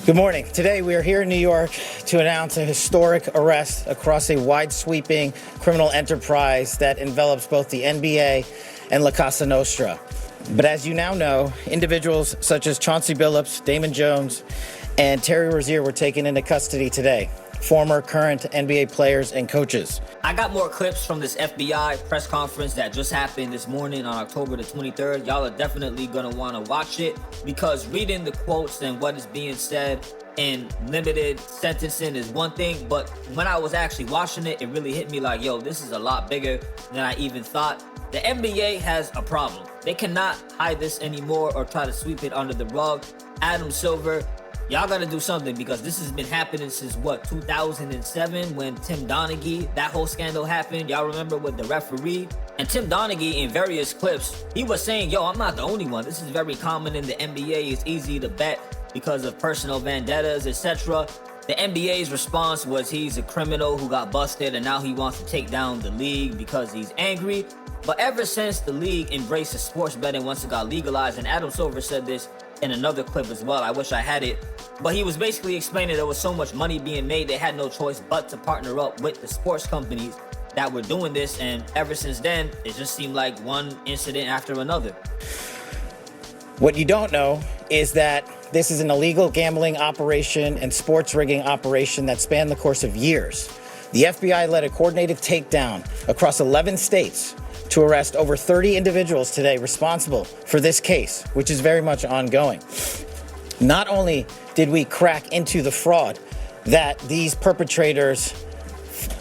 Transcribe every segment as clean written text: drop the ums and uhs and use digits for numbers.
Good morning. Today we are here in New York to announce a historic arrest across a wide-sweeping criminal enterprise that envelops both the NBA and La Casa Nostra. But as you now know, individuals such as Chauncey Billups, Damon Jones, and Terry Rozier were taken into custody today. Former, current NBA players and coaches. I got more clips from this FBI press conference that just happened this morning on October the 23rd. Y'all are definitely going to want to watch it because reading the quotes and what is being said in limited sentencing is one thing, but when I was actually watching it, it really hit me like, yo, this is a lot bigger than I even thought. The NBA has a problem. They cannot hide this anymore or try to sweep it under the rug. Adam Silver, y'all gotta do something because this has been happening since 2007 when Tim Donaghy, that whole scandal happened. Y'all remember with the referee? And Tim Donaghy in various clips, he was saying, yo, I'm not the only one. This is very common in the NBA. It's easy to bet because of personal vendettas, etc. The NBA's response was he's a criminal who got busted and now he wants to take down the league because he's angry. But ever since the league embraced sports betting once it got legalized, and Adam Silver said this in another clip as well, I wish I had it, but he was basically explaining there was so much money being made, they had no choice but to partner up with the sports companies that were doing this, and ever since then, it just seemed like one incident after another. What you don't know is that this is an illegal gambling operation and sports rigging operation that spanned the course of years. The FBI led a coordinated takedown across 11 states to arrest over 30 individuals today responsible for this case, which is very much ongoing. Not only did we crack into the fraud that these perpetrators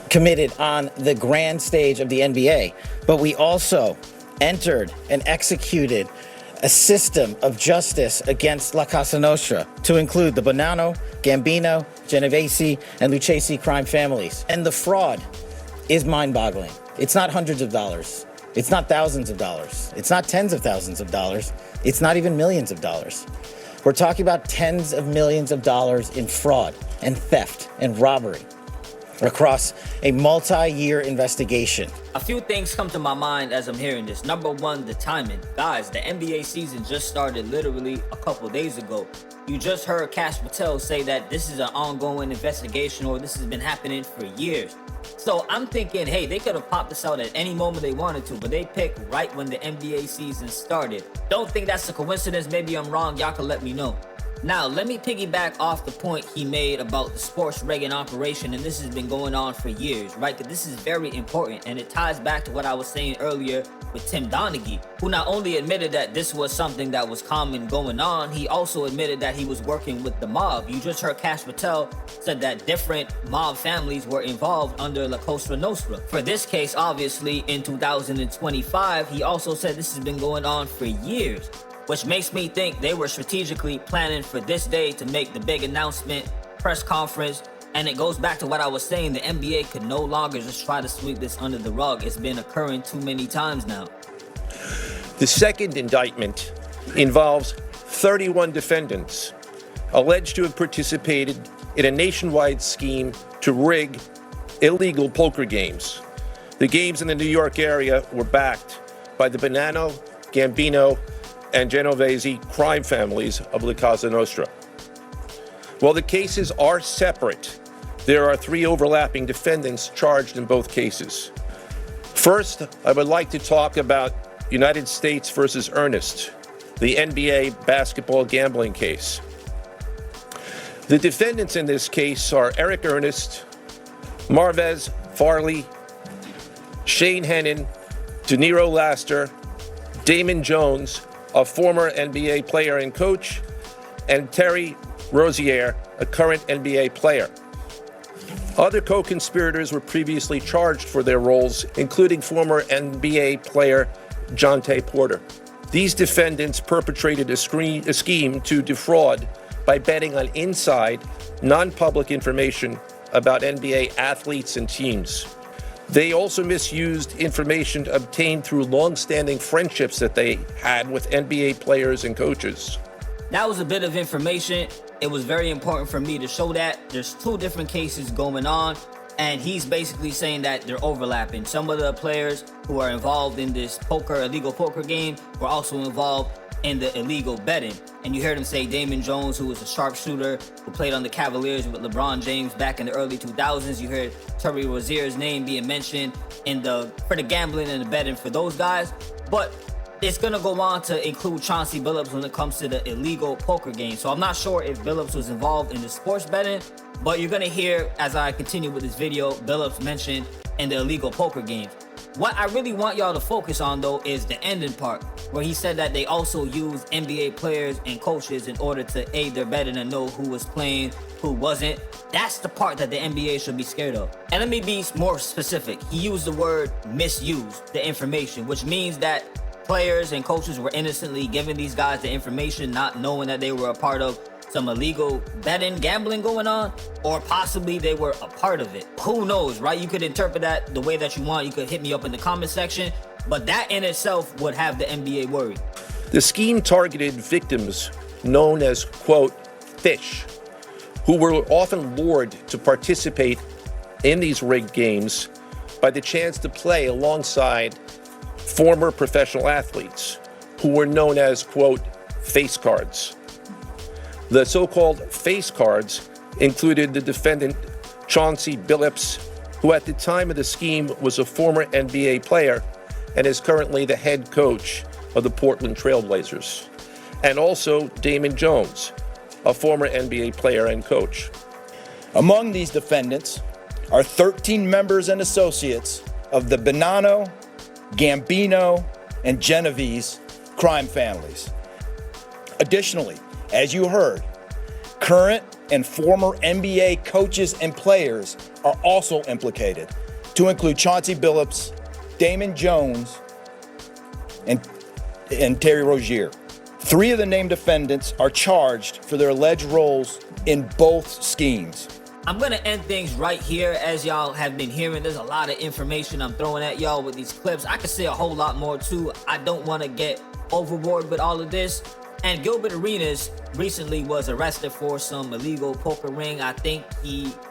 committed on the grand stage of the NBA, but we also entered and executed a system of justice against La Casa Nostra to include the Bonanno, Gambino, Genovese, and Lucchese crime families. And the fraud is mind-boggling. It's not hundreds of dollars. It's not thousands of dollars. It's not tens of thousands of dollars. It's not even millions of dollars. We're talking about tens of millions of dollars in fraud and theft and robbery across a multi-year investigation. A few things come to my mind as I'm hearing this. Number one, the timing. Guys, the NBA season just started literally a couple days ago. You just heard Kash Patel say that this is an ongoing investigation or this has been happening for years. So I'm thinking, hey, they could have popped this out at any moment they wanted to, but they picked right when the NBA season started. Don't think that's a coincidence. Maybe I'm wrong. Y'all can let me know. Now, let me piggyback off the point he made about the sports rigging operation, and this has been going on for years, right? Because this is very important, and it ties back to what I was saying earlier with Tim Donaghy, who not only admitted that this was something that was common going on, he also admitted that he was working with the mob. You just heard Kash Patel said that different mob families were involved under La Cosa Nostra. For this case, obviously, in 2025, he also said this has been going on for years, which makes me think they were strategically planning for this day to make the big announcement, press conference, and it goes back to what I was saying, the NBA could no longer just try to sweep this under the rug. It's been occurring too many times now. The second indictment involves 31 defendants alleged to have participated in a nationwide scheme to rig illegal poker games. The games in the New York area were backed by the Bonanno, Gambino, and Genovese crime families of La Casa Nostra. While the cases are separate, there are 3 overlapping defendants charged in both cases. First, I would like to talk about United States versus Ernest, the NBA basketball gambling case. The defendants in this case are Eric Ernest, Marvez Farley, Shane Hennon, DeNiro Laster, Damon Jones, a former NBA player and coach, and Terry Rozier, a current NBA player. Other co-conspirators were previously charged for their roles, including former NBA player Jontay Porter. These defendants perpetrated a scheme to defraud by betting on inside, non-public information about NBA athletes and teams. They also misused information obtained through long-standing friendships that they had with NBA players and coaches. That was a bit of information. It was very important for me to show that. There's 2 different cases going on, and he's basically saying that they're overlapping. Some of the players who are involved in this illegal poker game, were also involved in the illegal betting. And you heard him say Damon Jones, who was a sharpshooter who played on the Cavaliers with LeBron James back in the early 2000s. You heard Rozier's name being mentioned for the gambling and the betting for those guys. But it's going to go on to include Chauncey Billups when it comes to the illegal poker game. So I'm not sure if Billups was involved in the sports betting, but you're going to hear, as I continue with this video, Billups mentioned in the illegal poker games. What I really want y'all to focus on, though, is the ending part, where he said that they also use NBA players and coaches in order to aid their betting and know who was playing, who wasn't. That's the part that the NBA should be scared of. And let me be more specific. He used the word misuse the information, which means that players and coaches were innocently giving these guys the information, not knowing that they were a part of some illegal betting, gambling going on, or possibly they were a part of it. Who knows, right? You could interpret that the way that you want. You could hit me up in the comment section, but that in itself would have the NBA worried. The scheme targeted victims known as, quote, fish, who were often lured to participate in these rigged games by the chance to play alongside former professional athletes who were known as, quote, face cards. The so-called face cards included the defendant Chauncey Billups, who at the time of the scheme was a former NBA player and is currently the head coach of the Portland Trail Blazers, and also Damon Jones, a former NBA player and coach. Among these defendants are 13 members and associates of the Bonanno, Gambino, and Genovese crime families. Additionally, as you heard, current and former NBA coaches and players are also implicated, to include Chauncey Billups, Damon Jones, and Terry Rozier. 3 of the named defendants are charged for their alleged roles in both schemes. I'm going to end things right here. As y'all have been hearing, there's a lot of information I'm throwing at y'all with these clips. I could say a whole lot more too. I don't want to get overboard with all of this. And Gilbert Arenas recently was arrested for some illegal poker ring. I think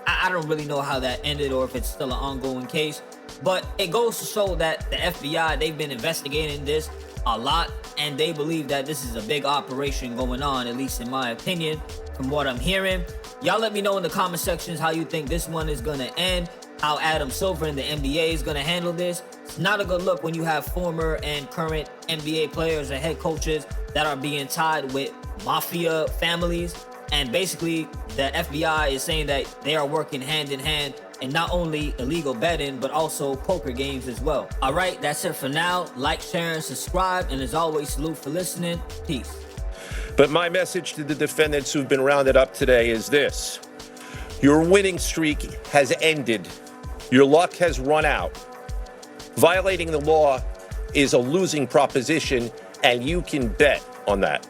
I don't really know how that ended or if it's still an ongoing case. But it goes to show that the FBI, they've been investigating this a lot. And they believe that this is a big operation going on, at least in my opinion, from what I'm hearing. Y'all let me know in the comment sections how you think this one is going to end, how Adam Silver and the NBA is going to handle this. It's not a good look when you have former and current NBA players and head coaches that are being tied with Mafia families. And basically, the FBI is saying that they are working hand in hand in not only illegal betting, but also poker games as well. All right, that's it for now. Like, share, and subscribe. And as always, salute for listening. Peace. But my message to the defendants who've been rounded up today is this. Your winning streak has ended. Your luck has run out. Violating the law is a losing proposition, and you can bet on that.